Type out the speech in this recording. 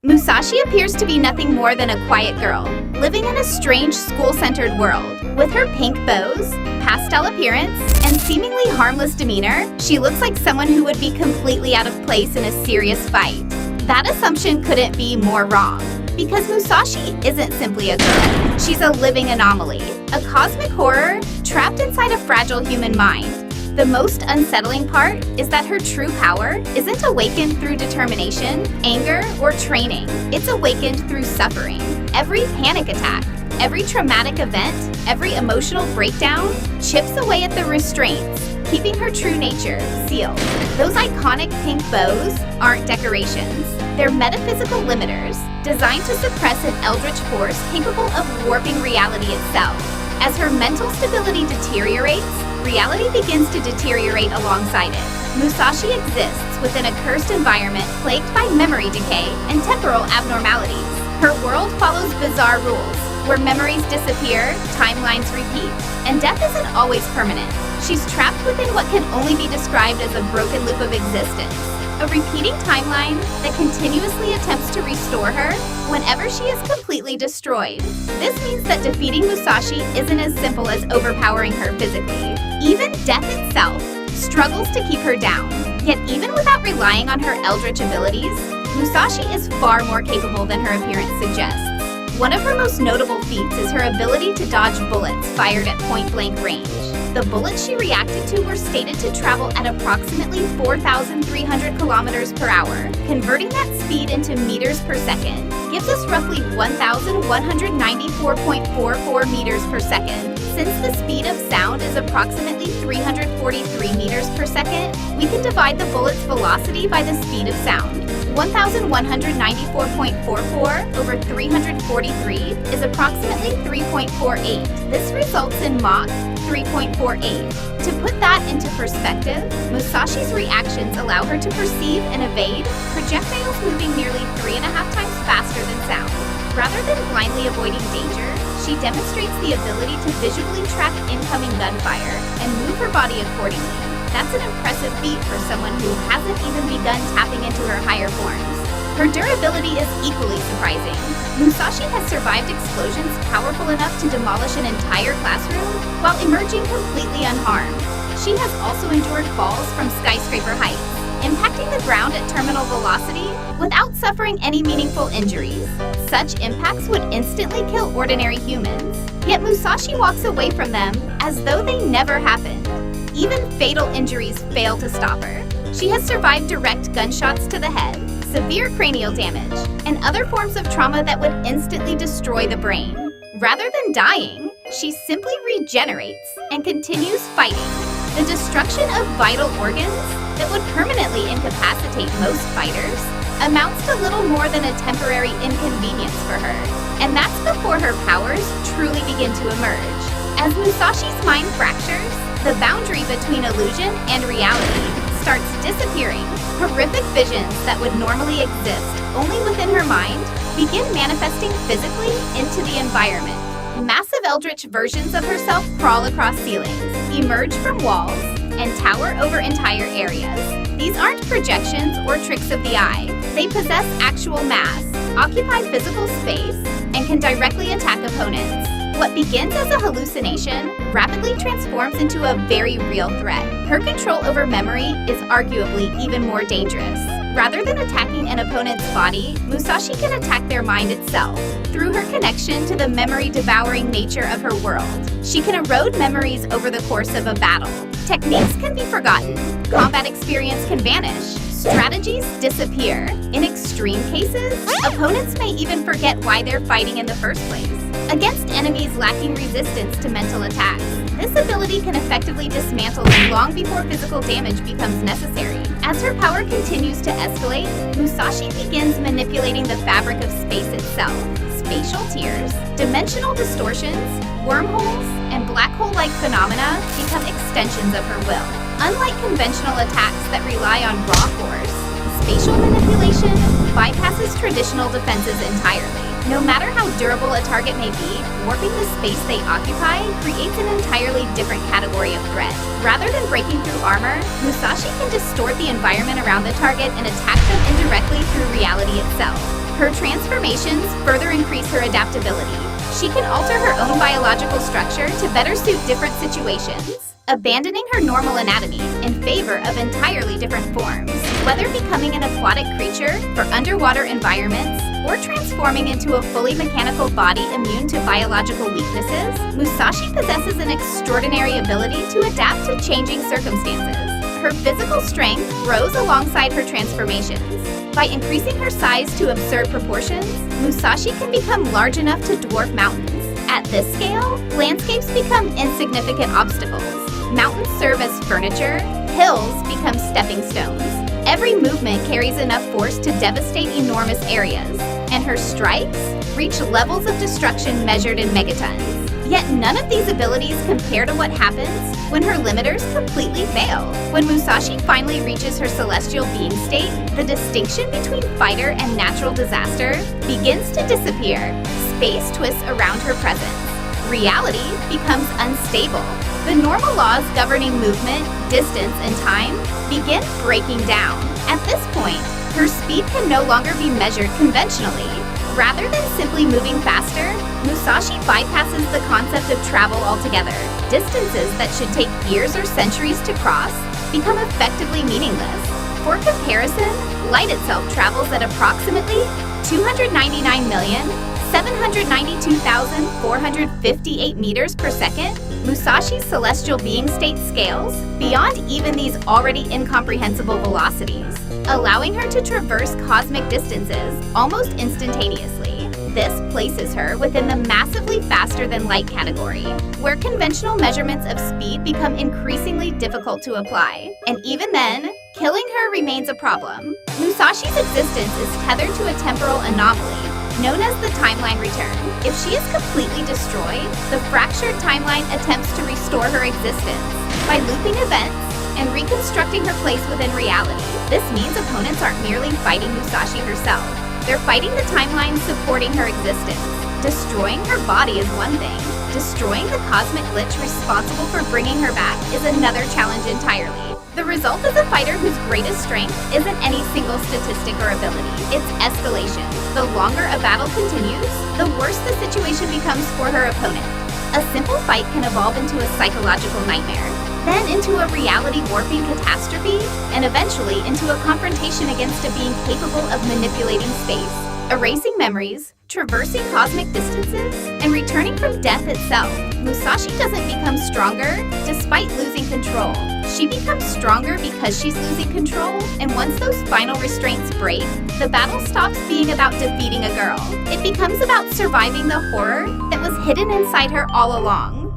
Musashi appears to be nothing more than a quiet girl, living in a strange school-centered world. With her pink bows, pastel appearance, and seemingly harmless demeanor, she looks like someone who would be completely out of place in a serious fight. That assumption couldn't be more wrong, because Musashi isn't simply a girl. She's a living anomaly, a cosmic horror trapped inside a fragile human mind. The most unsettling part is that her true power isn't awakened through determination, anger, or training. It's awakened through suffering. Every panic attack, every traumatic event, every emotional breakdown chips away at the restraints, keeping her true nature sealed. Those iconic pink bows aren't decorations. They're metaphysical limiters, designed to suppress an eldritch force capable of warping reality itself. As her mental stability deteriorates, reality begins to deteriorate alongside it. Musashi exists within a cursed environment plagued by memory decay and temporal abnormalities. Her world follows bizarre rules, where memories disappear, timelines repeat, and death isn't always permanent. She's trapped within what can only be described as a broken loop of existence, a repeating timeline that continuously attempts to restore her whenever she is completely destroyed. This means that defeating Musashi isn't as simple as overpowering her physically. Even death itself struggles to keep her down. Yet even without relying on her eldritch abilities, Musashi is far more capable than her appearance suggests. One of her most notable feats is her ability to dodge bullets fired at point-blank range. The bullets she reacted to were stated to travel at approximately 4,300 kilometers per hour. Converting that speed into meters per second gives us roughly 1,194.44 meters per second. Since the speed of sound is approximately 343 meters per second, we can divide the bullet's velocity by the speed of sound. 1,194.44 over 343 is approximately 3.48. This results in Mach 3.48. To put that into perspective, Musashi's reactions allow her to perceive and evade projectiles moving nearly 3.5 times faster than sound. Rather than blindly avoiding danger, she demonstrates the ability to visually track incoming gunfire and move her body accordingly. That's an impressive feat for someone who hasn't even begun tapping into her higher forms. Her durability is equally surprising. Musashi has survived explosions powerful enough to demolish an entire classroom while emerging completely unharmed. She has also endured falls from skyscraper heights, impacting the ground at terminal velocity without suffering any meaningful injuries. Such impacts would instantly kill ordinary humans, yet Musashi walks away from them as though they never happened. Even fatal injuries fail to stop her. She has survived direct gunshots to the head, severe cranial damage, and other forms of trauma that would instantly destroy the brain. Rather than dying, she simply regenerates and continues fighting. The destruction of vital organs that would permanently incapacitate most fighters amounts to little more than a temporary inconvenience for her. And that's before her powers truly begin to emerge. As Musashi's mind fractures, the boundary between illusion and reality starts disappearing. Horrific visions that would normally exist only within her mind begin manifesting physically into the environment. Massive eldritch versions of herself crawl across ceilings, emerge from walls, and tower over entire areas. These aren't projections or tricks of the eye. They possess actual mass, occupy physical space, and can directly attack opponents. What begins as a hallucination rapidly transforms into a very real threat. Her control over memory is arguably even more dangerous. Rather than attacking an opponent's body, Musashi can attack their mind itself. Through her connection to the memory-devouring nature of her world, she can erode memories over the course of a battle. Techniques can be forgotten, combat experience can vanish, strategies disappear. In extreme cases, opponents may even forget why they're fighting in the first place. Against enemies lacking resistance to mental attacks, this ability can effectively dismantle them long before physical damage becomes necessary. As her power continues to escalate, Musashi begins manipulating the fabric of space itself. Spatial tears, dimensional distortions, wormholes, and black hole-like phenomena become extensions of her will. Unlike conventional attacks that rely on raw force, spatial manipulation bypasses traditional defenses entirely. No matter how durable a target may be, warping the space they occupy creates an entirely different category of threat. Rather than breaking through armor, Musashi can distort the environment around the target and attack them indirectly through reality itself. Her transformations further increase her adaptability. She can alter her own biological structure to better suit different situations, abandoning her normal anatomy in favor of entirely different forms. Whether becoming an aquatic creature for underwater environments or transforming into a fully mechanical body immune to biological weaknesses, Musashi possesses an extraordinary ability to adapt to changing circumstances. Her physical strength grows alongside her transformations. By increasing her size to absurd proportions, Musashi can become large enough to dwarf mountains. At this scale, landscapes become insignificant obstacles. Mountains serve as furniture, hills become stepping stones. Every movement carries enough force to devastate enormous areas, and her strikes reach levels of destruction measured in megatons. Yet none of these abilities compare to what happens when her limiters completely fail. When Musashi finally reaches her celestial being state, the distinction between fighter and natural disaster begins to disappear. Space twists around her presence. Reality becomes unstable. The normal laws governing movement, distance, and time begin breaking down. At this point, her speed can no longer be measured conventionally. Rather than simply moving faster, Musashi bypasses the concept of travel altogether. Distances that should take years or centuries to cross become effectively meaningless. For comparison, light itself travels at approximately 299,792,458 meters per second. Musashi's celestial being state scales beyond even these already incomprehensible velocities, allowing her to traverse cosmic distances almost instantaneously. This places her within the massively faster-than-light category, where conventional measurements of speed become increasingly difficult to apply. And even then, killing her remains a problem. Musashi's existence is tethered to a temporal anomaly known as the timeline return. If she is completely destroyed, the fractured timeline attempts to restore her existence by looping events and reconstructing her place within reality. This means opponents aren't merely fighting Musashi herself. They're fighting the timeline supporting her existence. Destroying her body is one thing. Destroying the cosmic glitch responsible for bringing her back is another challenge entirely. The result is a fighter whose greatest strength isn't any single statistic or ability, it's escalation. The longer a battle continues, the worse the situation becomes for her opponent. A simple fight can evolve into a psychological nightmare, then into a reality-warping catastrophe, and eventually into a confrontation against a being capable of manipulating space, erasing memories, traversing cosmic distances, and returning from death itself. Musashi doesn't become stronger despite losing control. She becomes stronger because she's losing control, and once those final restraints break, the battle stops being about defeating a girl. It becomes about surviving the horror that was hidden inside her all along.